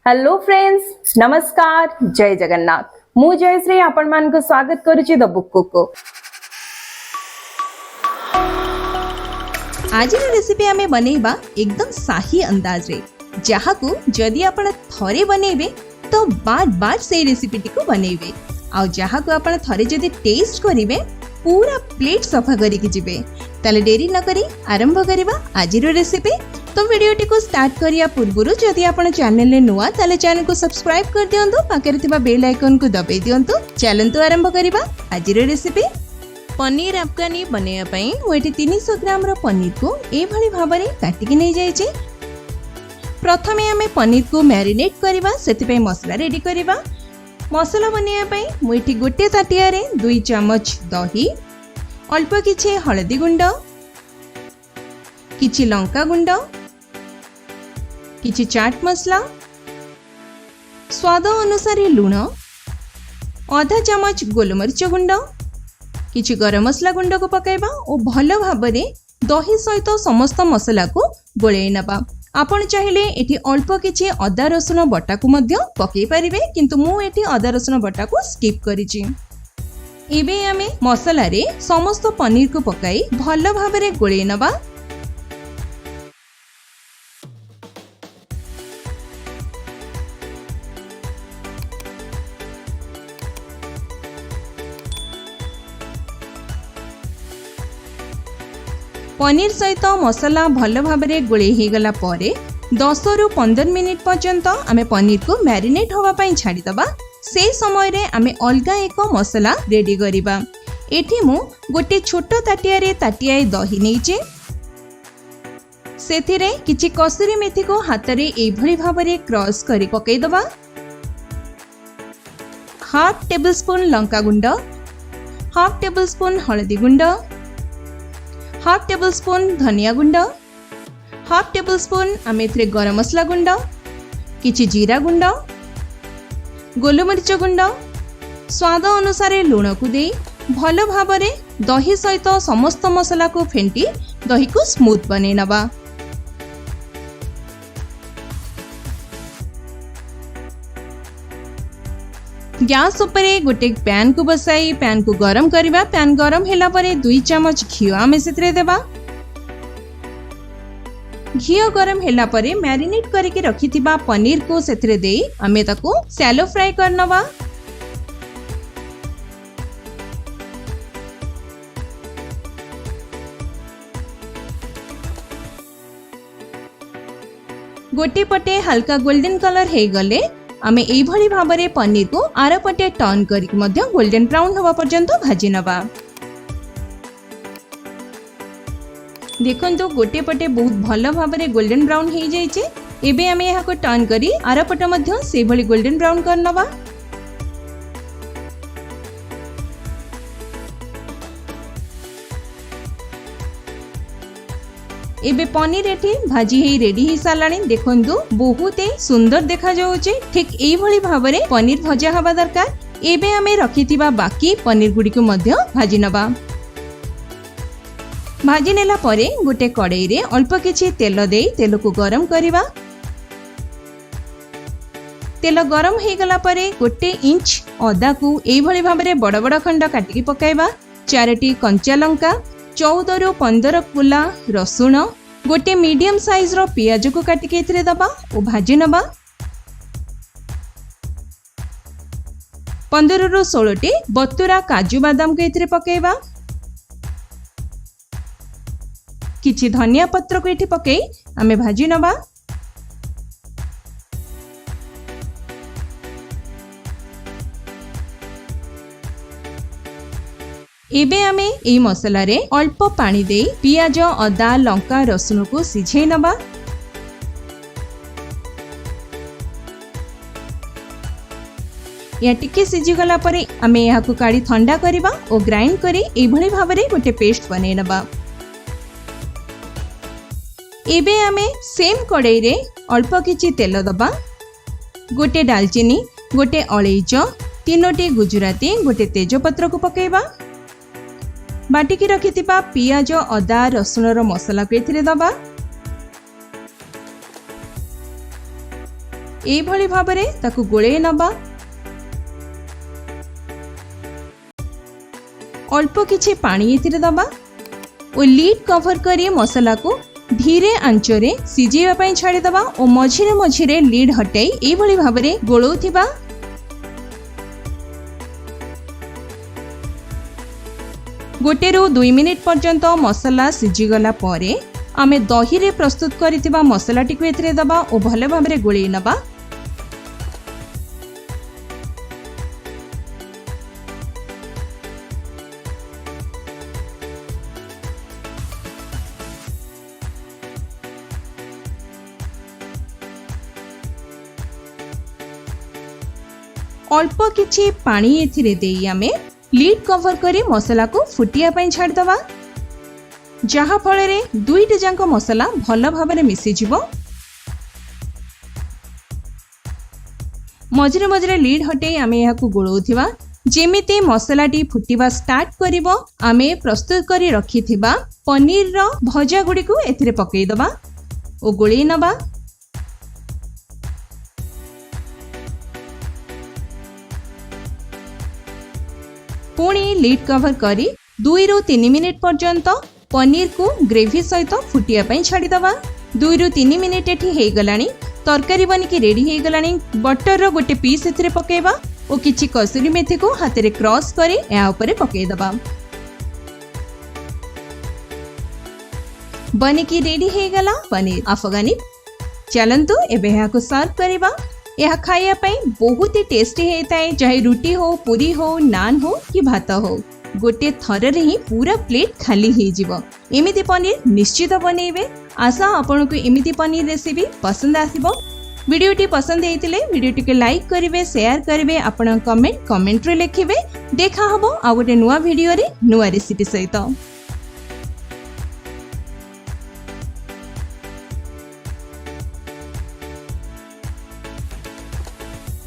Hello friends, नमस्कार, जय जगन्नाथ। मु जयश्री आपण मान को स्वागत करूची द बुक कुक को। आज रेसिपी आमे बनेबा एकदम शाही अंदाज रे, जहा को जदि आपण थरे बनेबे तो बार बार से रेसिपी टिको बनेबे आ जहा को आपण थरे जदि टेस्ट करिवे पूरा प्लेट सफा करी के जिबे। ताले देरी न करी आरंभ करिबा आजिरो रेसिपी। तो वीडियोटी को स्टार्ट करिया पूर्वरु जदि आपण चैनल ने नुआ ताले चैनल को सब्सक्राइब कर दियंतु, पाखरे थिबा बेल आइकन को दबाई दियंतु। चलंतु आरंभ करिबा आजिरो रेसिपी। पनीर अफगानी बनैया पई मु एठी 300 ग्राम रो पनीर को ए भली भाबरे काटि के नै जाय छै। प्रथमे हमें पनीर को मैरिनेट करिबा, सेति पई मसला रेडी करिबा। मसला बनैया पई मु एठी गोटे ताटिया रे 2 चम्मच दही, अल्प किछि हळदी गुंड, किछि लंका गुंड, किछि चाट मसला, स्वाद अनुसार लूण, आधा चम्मच गोलमरिच गुंड, किछि गरम मसला गुंड को पकाइबा और भलो भाबरे दही सहित समस्त मसला को गोळेई नबा। आपण चाहिले एठी अल्प किछि अदा रसुन बटा को मध्य पकाई परिबे, किंतु मु एठी अदा रसुन बटा को स्किप करिछि। एबे आमे मसला रे समस्त पनीर को पकाई भलो भाबरे गोळेई नबा। पनीर सहित मसला भलो भाबरे गोळेई हे गला परे 10 रु 15 मिनिट पर्यंत आमे पनीर को मैरिनेट होवा पई छाडी दबा। से समय रे आमे अलगा एक मसला रेडी करिबा। एठी मु गोटे छोटो ताटिया रे ताटियाए दही नेइचे, सेथिरे किछि कसुरी मेथी को हाथ रे एई भली भाबरे क्रश करी पकेई दबा। हाफ टेबल स्पून लंका गुंड, हाफ टेबल स्पून हळदी गुंड, हाफ टेबल स्पून धनिया गुंड, हाफ टेबल स्पून आमे एथिरे गरम मसला गुंड, किछि जीरा गुंड, गोलमरिच गुंड, स्वाद अनुसार लूण को दे भलो भाबरे दही सहित समस्त मसला को फेंटी दही को स्मूथ बने नबा। गैस उपरे गोटे पैन को बसाई पैन को गरम करिबा। पैन गरम हैला परे 2 चम्मच घियो आमे सेतरे देबा। घियो गरम हैला परे मैरिनेट करके रखिथिबा पनीर को सेतरे देई आमे ताको शैलो फ्राई करनबा। गोटे पटे हल्का गोल्डन कलर हे गले आमे एई भली भाबरे पनीर को आर पटे टर्न करिक मध्य गोल्डन ब्राउन होबा पर्यंत भाजी नबा। देखंतु गोटे पटे बहुत भलो भाबरे गोल्डन ब्राउन हे जाइछे। एबे आमे यहा को टर्न करी आर पटे मध्य से भली गोल्डन ब्राउन करनबा। एबे पनीर एठी भाजी हे रेडी हे सालानी। देखंतु बहुत सुंदर देखा जाउचे। ठीक एई भली भाबरे पनीर भजा हबा दरकार। एबे आमे रखिथिबा बाकी पनीर गुडी को मध्य भाजी नबा। भाजी नेला परे गोटे कड़ाई रे अल्प किछि तेल देई तेल को गरम करिबा। तेल गरम हे गला परे गोटे इंच अदा को एई भली भाबरे बड़ बड़ खंड काटिकी पकाइबा। 4टी कंचा लंका, 14 रु 15 कुला रसुण, गोटे मीडियम साइज रो पियाज को काटिके एथिरे दबा ओ भाजी नबा। 15 रु 16टी बतुरा काजू बादाम को एथिरे पकेइबा। किछि धनिया पत्र को एठी पकेई आमे भाजी नबा। एबे आमे एई मसला रे अल्प पानी देई पियाज अदा लंका रसुण को सिझेई नबा। या टिके सिझी गला परे आमे यहा को काडी ठंडा करिबा और ग्राइंड करी एई भली भाबरे गोटे पेस्ट बनै नबा। एबे आमे सेम कड़ाई रे अल्प किछि तेल दबा। गोटे दालचीनी, गोटे अलैच, 3टी गुजराती, गोटे तेजपत्र को पकेइबा। बाटिकी रखिथिबा पियाज अदा रसुण रो मसला को एथिरे दबा। एभली भाबरे ताकू गोळे नबा। अल्प किछि पानी एथिरे दबा और लीड कवर करी मसला को धीरे आंचरे सिझेबा पई छाड़ी दबा और मझिरे मझिरे लीड हटाई एभली भाबरे गोळौथिबा। गोटे रु 2 मिनिट पर्यंत मसला सिझी गला परे आमे दही रे प्रस्तुत करिथिबा मसला टिकु एथिरे दबा और भले भाबरे गोळेई नबा। अल्प किछि पानी एथिरे देई आमे लीड कवर करी मसला को फुटिया पई छाड़ दबा, जहा फଳରେ दुईटी जांक मसला भल भाबरे मिसी जिवो। मझिरे मझिरे लीड हटेई आमे याकू गोळौथिबा। जेमिति मसलाटी फुटिबा स्टार्ट करिवो आमे प्रस्तुत करी रखिथिबा पनीर रो भजा गुडी को एथिरे पकेई दबा ओ गोळेई नबा। पुणी लीड कवर करी 2 रु 3 मिनिट पर्यंत पनीर को ग्रेवी सहित फुटिया पई छाड़ी दबा। 2 रु 3 मिनिट एठी हेई गलानी, तरकारी बनिकी रेडी हेई गलानी। बटर रो गोटे पीस एथिरे पकेइबा ओ किछि कसुरी मेथी को हाथ रे क्रॉस करी या ऊपर पकेई दबा। बनिकी रेडी हेई गला पनीर अफगानी। चलंतु एबे याको सर्व करिबा। यह खाइया पई बहुत ही टेस्टी हेताए, चाहे रुटी हो, पूरी हो, नान हो कि भात हो, गोटे थर रे ही पूरा प्लेट खाली हे जिवो। एमिति पनीर निश्चित बनेइबे। आशा आपन को एमिति पनीर रेसिपी पसंद आसिबो। वीडियोटी पसंद हेतिले वीडियोटी के लाइक करिवे, शेयर करिवे, आपन कमेंट रे लिखिबे। देखा हबो आ गोटे नुवा वीडियो रे नुवा रेसिपी सहित।